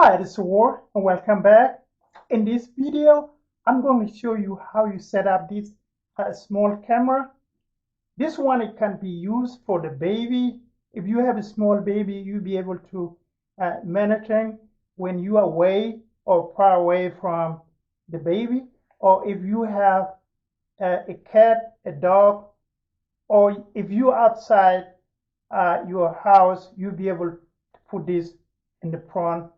Hi, this is War and welcome back. In this video, I'm going to show you how you set up this small camera. This one, it can be used for the baby. If you have a small baby, you'll be able to monitor when you are away or far away from the baby. Or if you have a cat, a dog, or if you're outside your house, you'll be able to put this in the front.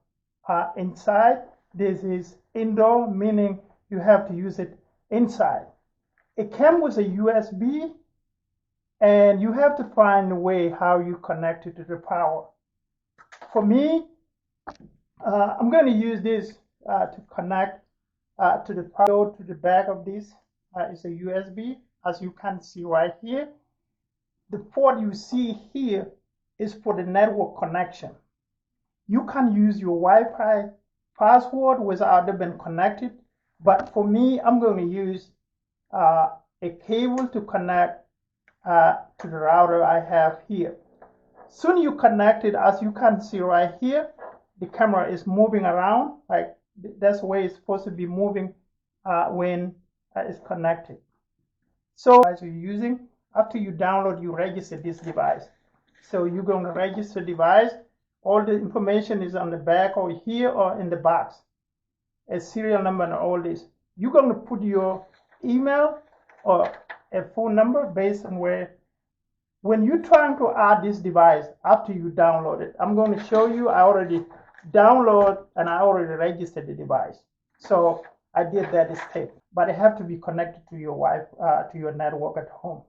Inside, this is indoor, meaning you have to use it inside. It came with a USB, and you have to find a way how you connect it to the power. For me, I'm going to use this to connect to the power. To the back of this is a USB, as you can see right here. The port you see here is for the network connection. You can use your Wi-Fi password without it being connected, but for me, I'm going to use a cable to connect to the router I have here. Soon you connect it, as you can see right here, the camera is moving around, like that's the way it's supposed to be moving when it's connected. So as you're using, after you download, you register this device. So you're going to register the device. All the information is on the back or here or in the box. A serial number and all this. You're going to put your email or a phone number based on where. When you're trying to add this device after you download it, I'm going to show you. I already download and I already registered the device. So I did that step, but it have to be connected to your Wi-Fi, to your network at home.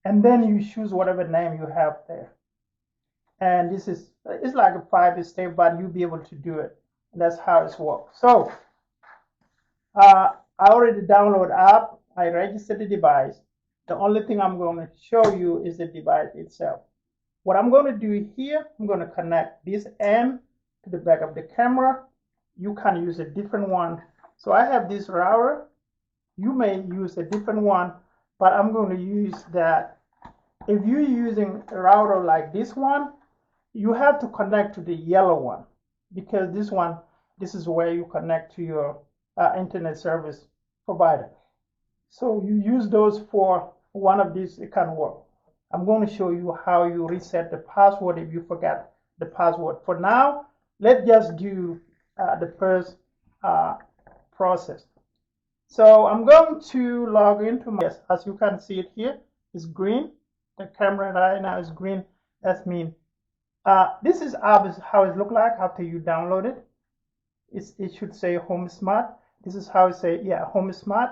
And then you choose whatever name you have there. And this is, it's like a 5-step, but you'll be able to do it. That's how it works. So I already download app. I registered the device. The only thing I'm going to show you is the device itself. What I'm going to do here, I'm going to connect this end to the back of the camera. You can use a different one. So I have this router. You may use a different one, but I'm going to use that. If you're using a router like this one, you have to connect to the yellow one, because this is where you connect to your internet service provider. So you use those for one of these, it can work. I'm going to show you how you reset the password if you forget the password. For now, let's just do the first process. So I'm going to log into my, yes, as you can see it here, it's green. The camera right now is green. That means this is how it looks like after you download it. It should say Home Smart. This is how it say, yeah, Home Smart.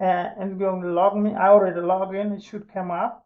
And it's going to log me. I already logged in. It should come up.